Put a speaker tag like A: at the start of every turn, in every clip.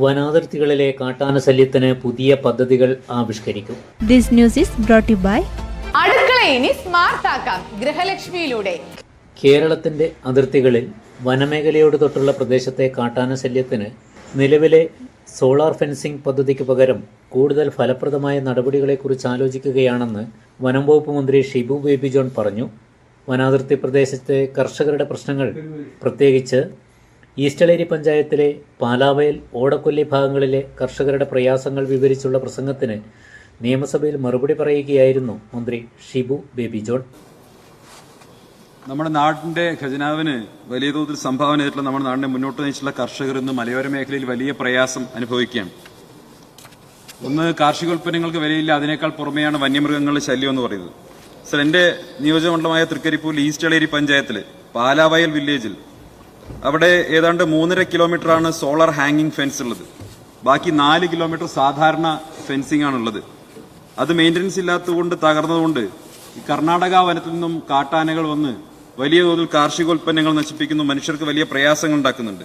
A: വനാതിർത്തികളിലെ കാട്ടാന ശല്യത്തിന് പുതിയ പദ്ധതികൾ ആവിഷ്കരിക്കും.
B: This news is brought you by
C: അടുക്കള ഇനി സ്മാർട്ട് ആക്കാം ഗൃഹലക്ഷ്മിയിലൂടെ.
A: കേരളത്തിന്റെ അതിർത്തികളിൽ വനമേഖലയോട് തൊട്ടുള്ള പ്രദേശത്തെ കാട്ടാന ശല്യത്തിന് നിലവിലെ സോളാർ ഫെൻസിംഗ് പദ്ധതിക്ക് പകരം കൂടുതൽ ഫലപ്രദമായ നടപടികളെക്കുറിച്ച് ആലോചിക്കുകയാണെന്ന് വനം വകുപ്പ് മന്ത്രി ഷിബു ബേബി ജോൺ പറഞ്ഞു. വനാതിർത്തി പ്രദേശത്തെ കർഷകരുടെ പ്രശ്നങ്ങൾ, പ്രത്യേകിച്ച് ഈസ്റ്റളേരി പഞ്ചായത്തിലെ പാലാവയൽ, ഓടക്കൊല്ലി ഭാഗങ്ങളിലെ കർഷകരുടെ പ്രയാസങ്ങൾ വിവരിച്ചുള്ള പ്രസംഗത്തിന് നിയമസഭയിൽ മറുപടി പറയുകയായിരുന്നു മന്ത്രി ഷിബു ബേബി ജോൺ.
D: നമ്മുടെ നാടിന്റെ ഖജനാവിന് വലിയ തോതിൽ സംഭാവന ചെയ്തിട്ടുള്ള നമ്മുടെ നാടിനെ മുന്നോട്ട് നയിച്ചിട്ടുള്ള കർഷകർ ഇന്ന് മലയോര മേഖലയിൽ വലിയ പ്രയാസം അനുഭവിക്കുകയാണ്. ഒന്ന്, കാർഷികോൽപ്പന്നങ്ങൾക്ക് വിലയില്ല, അതിനേക്കാൾ പുറമെയാണ് വന്യമൃഗങ്ങളുടെ ശല്യം എന്ന് പറയുന്നത്. സർ, എന്റെ നിയോജകമണ്ഡലമായ തൃക്കരിപ്പൂർ ഈസ്റ്റളേരി പഞ്ചായത്തില് പാലാവയൽ വില്ലേജിൽ അവിടെ ഏതാണ്ട് 3.5 കിലോമീറ്ററാണ് സോളാർ ഹാങ്ങിങ് ഫെൻസ് ഉള്ളത്. ബാക്കി 4 കിലോമീറ്റർ സാധാരണ ഫെൻസിംഗ് ആണുള്ളത്. അത് മെയിൻ്റനൻസ് ഇല്ലാത്തതുകൊണ്ട്, തകർന്നതുകൊണ്ട് കർണാടക വനത്തിൽ നിന്നും കാട്ടാനകൾ വന്ന് വലിയ തോതിൽ കാർഷികോൽപ്പന്നങ്ങൾ നശിപ്പിക്കുന്നു, മനുഷ്യർക്ക് വലിയ പ്രയാസങ്ങൾ ഉണ്ടാക്കുന്നുണ്ട്.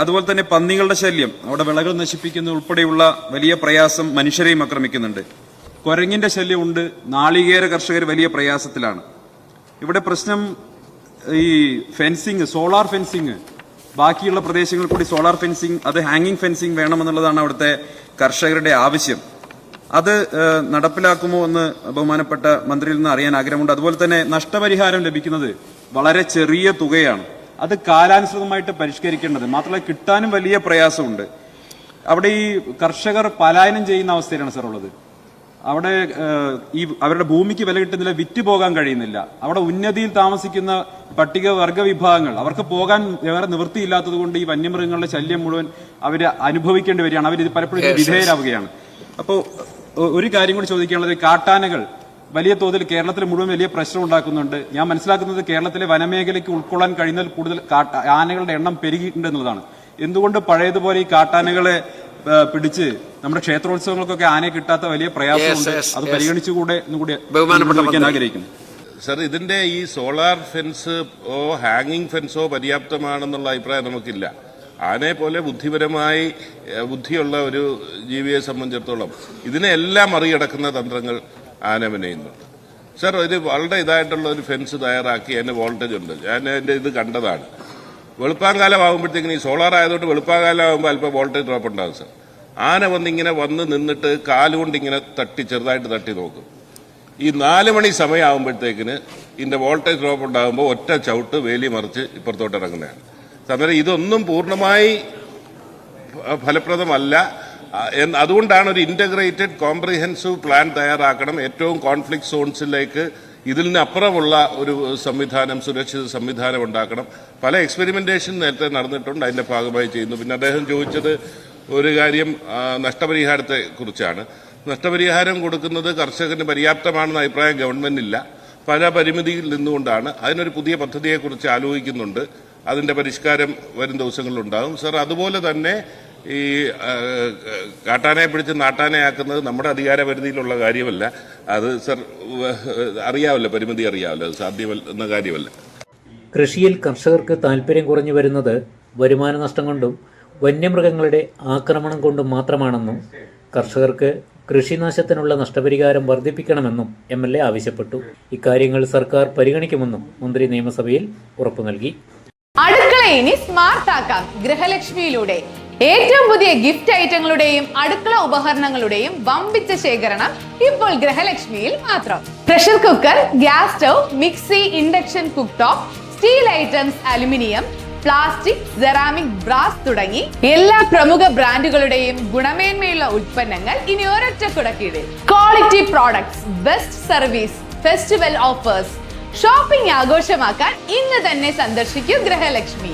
D: അതുപോലെ തന്നെ പന്നികളുടെ ശല്യം, അവിടെ വിളകൾ നശിപ്പിക്കുന്ന ഉൾപ്പെടെയുള്ള വലിയ പ്രയാസം മനുഷ്യരെയും ആക്രമിക്കുന്നുണ്ട്. കുരങ്ങിന്റെ ശല്യമുണ്ട്. നാളികേര കർഷകർ വലിയ പ്രയാസത്തിലാണ്. ഇവിടെ പ്രശ്നം ഈ ഫെൻസിങ്, സോളാർ ഫെൻസിങ്, ബാക്കിയുള്ള പ്രദേശങ്ങളിൽ കൂടി സോളാർ ഫെൻസിങ്, അത് ഹാങ്ങിങ് ഫെൻസിങ് വേണമെന്നുള്ളതാണ് അവിടുത്തെ കർഷകരുടെ ആവശ്യം. അത് നടപ്പിലാക്കുമോ എന്ന് ബഹുമാനപ്പെട്ട മന്ത്രിയിൽ നിന്ന് അറിയാൻ ആഗ്രഹമുണ്ട്. അതുപോലെ തന്നെ നഷ്ടപരിഹാരം ലഭിക്കുന്നത് വളരെ ചെറിയ തുകയാണ്. അത് കാലാനുസൃതമായിട്ട് പരിഷ്കരിക്കേണ്ടത്, മാത്രമല്ല കിട്ടാനും വലിയ പ്രയാസമുണ്ട്. അവിടെ ഈ കർഷകർ പലായനം ചെയ്യുന്ന അവസ്ഥയിലാണ് സാർ ഉള്ളത്. അവിടെ ഈ അവരുടെ ഭൂമിക്ക് വില കിട്ടുന്നില്ല, വിറ്റ് പോകാൻ കഴിയുന്നില്ല. അവിടെ ഉന്നതിയിൽ താമസിക്കുന്ന പട്ടികവർഗ വിഭാഗങ്ങൾ, അവർക്ക് പോകാൻ വേറെ നിവൃത്തിയില്ലാത്തത് കൊണ്ട് ഈ വന്യമൃഗങ്ങളുടെ ശല്യം മുഴുവൻ അവർ അനുഭവിക്കേണ്ടി വരികയാണ്. അവർ പലപ്പോഴും വിധേയരാവുകയാണ്. അപ്പോൾ ഒരു കാര്യം കൂടി ചോദിക്കാനുള്ളത്, കാട്ടാനകൾ വലിയ തോതിൽ കേരളത്തിൽ മുഴുവൻ വലിയ പ്രശ്നം ഉണ്ടാക്കുന്നുണ്ട്. ഞാൻ മനസ്സിലാക്കുന്നത് കേരളത്തിലെ വനമേഖലയ്ക്ക് ഉൾക്കൊള്ളാൻ കഴിയുന്നതിൽ കൂടുതൽ ആനകളുടെ എണ്ണം പെരുകിയിട്ടുണ്ട് എന്നുള്ളതാണ്. എന്തുകൊണ്ട് പഴയതുപോലെ ഈ കാട്ടാനകളെ പിടിച്ച് നമ്മുടെ ക്ഷേത്രോത്സവങ്ങൾക്കൊക്കെ ആനയെ കിട്ടാത്ത വലിയ പ്രയാസമുണ്ട്? അത് പരിഗണിച്ചുകൂടെ എന്നുകൂടി ചോദിക്കാൻ ആഗ്രഹിക്കുന്നു.
E: സർ, ഇതിന്റെ ഈ സോളാർ ഫെൻസോ ഹാങ്ങിങ് ഫെൻസോ പര്യാപ്തമാണെന്നുള്ള അഭിപ്രായം നമുക്കില്ല. ആനയെ പോലെ ബുദ്ധിയുള്ള ഒരു ജീവിയെ സംബന്ധിച്ചിടത്തോളം ഇതിനെല്ലാം മറികടക്കുന്ന തന്ത്രങ്ങൾ ആന മെനയുന്നുണ്ട്. സർ, ഇത് വളരെ ഇതായിട്ടുള്ള ഒരു ഫെൻസ് തയ്യാറാക്കി അതിന്റെ വോൾട്ടേജ് ഉണ്ട്. ഞാൻ അതിന്റെ ഇത് കണ്ടതാണ്. വെളുപ്പാങ്കാലം ആകുമ്പോഴത്തേക്കിന് ഈ സോളാർ ആയതുകൊണ്ട് വെളുപ്പാങ്കാലം ആകുമ്പോൾ അല്പം വോൾട്ടേജ് ഡ്രോപ്പ് ഉണ്ടാകും സർ. ആന വന്ന് നിന്നിട്ട് കാലുകൊണ്ട് ഇങ്ങനെ ചെറുതായിട്ട് തട്ടി നോക്കും. ഈ 4 മണി സമയമാകുമ്പോഴത്തേക്കിന് ഇതിന്റെ വോൾട്ടേജ് ഡ്രോപ്പ് ഉണ്ടാകുമ്പോൾ ഒറ്റ ചവിട്ട് വേലി മറിച്ച് ഇപ്പുറത്തോട്ട് ഇറങ്ങുന്നതാണ്. അന്നേരം ഇതൊന്നും പൂർണ്ണമായി ഫലപ്രദമല്ല. അതുകൊണ്ടാണ് ഒരു ഇന്റഗ്രേറ്റഡ് കോംപ്രിഹെൻസീവ് പ്ലാൻ തയ്യാറാക്കണം. ഏറ്റവും കോൺഫ്ലിക്ട് സോൺസിലേക്ക് ഇതിൽ നിന്ന് അപ്പുറമുള്ള ഒരു സംവിധാനം, സുരക്ഷിത സംവിധാനം ഉണ്ടാക്കണം. പല എക്സ്പെരിമെന്റേഷൻ നേരത്തെ നടന്നിട്ടുണ്ട്, അതിന്റെ ഭാഗമായി ചെയ്യുന്നു. പിന്നെ അദ്ദേഹം ചോദിച്ചത് ഒരു കാര്യം നഷ്ടപരിഹാരത്തെ കുറിച്ചാണ്. നഷ്ടപരിഹാരം കൊടുക്കുന്നത് കർഷകന് പര്യാപ്തമാണെന്ന അഭിപ്രായം ഗവൺമെന്റിനില്ല. പല പരിമിതിയിൽ നിന്നുകൊണ്ടാണ്. അതിനൊരു പുതിയ പദ്ധതിയെക്കുറിച്ച് ആലോചിക്കുന്നുണ്ട്. അതിന്റെ പരിഷ്കാരം വരും ദിവസങ്ങളിലുണ്ടാകും സർ. അതുപോലെ തന്നെ ഈ കാട്ടാനയെ പിടിച്ച് നാട്ടാനയാക്കുന്നത് നമ്മുടെ അധികാര പരിധിയിലുള്ള കാര്യമല്ല. അത് സർ അറിയാമല്ലോ, പരിമിതി അറിയാമല്ലോ, അത് സാധ്യമെന്ന കാര്യമല്ല.
A: കൃഷിയിൽ കർഷകർക്ക് താൽപര്യം കുറഞ്ഞു വരുന്നത് വരുമാന നഷ്ടം കൊണ്ടും വന്യമൃഗങ്ങളുടെ ആക്രമണം കൊണ്ടും മാത്രമാണെന്നും കർഷകർക്ക് കൃഷിനാശത്തിനുള്ള നഷ്ടപരിഹാരം വർദ്ധിപ്പിക്കണമെന്നും MLA ആവശ്യപ്പെട്ടു. ഇക്കാര്യങ്ങൾ സർക്കാർ പരിഗണിക്കുമെന്നും മന്ത്രി നിയമസഭയിൽ ഉറപ്പു നൽകി.
C: അടുക്കള ഇനി സ്മാർട്ട് ആക്കാം ഗൃഹലക്ഷ്മിയിലൂടെ. ഏറ്റവും പുതിയ ഗിഫ്റ്റ് ഐറ്റങ്ങളുടെയും അടുക്കള ഉപകരണങ്ങളുടെയും വമ്പിച്ച ശേഖരണം ഇപ്പോൾ ഗൃഹലക്ഷ്മിയിൽ മാത്രം. Pressure cooker, gas stove, mixie, induction cook top, steel items, aluminium, plastic, ceramic, brass തുടങ്ങി എല്ലാ പ്രമുഖ ബ്രാൻഡുകളുടെയും ഗുണമേന്മയുള്ള ഉൽപ്പന്നങ്ങൾ ഇനി ഒരൊറ്റ കുടക്കീഴിൽ. Quality products, best service, festival offers. Shopping ആഘോഷമാക്കാൻ ഇന്ന് തന്നെ സന്ദർശിക്കൂ ഗൃഹലക്ഷ്മി.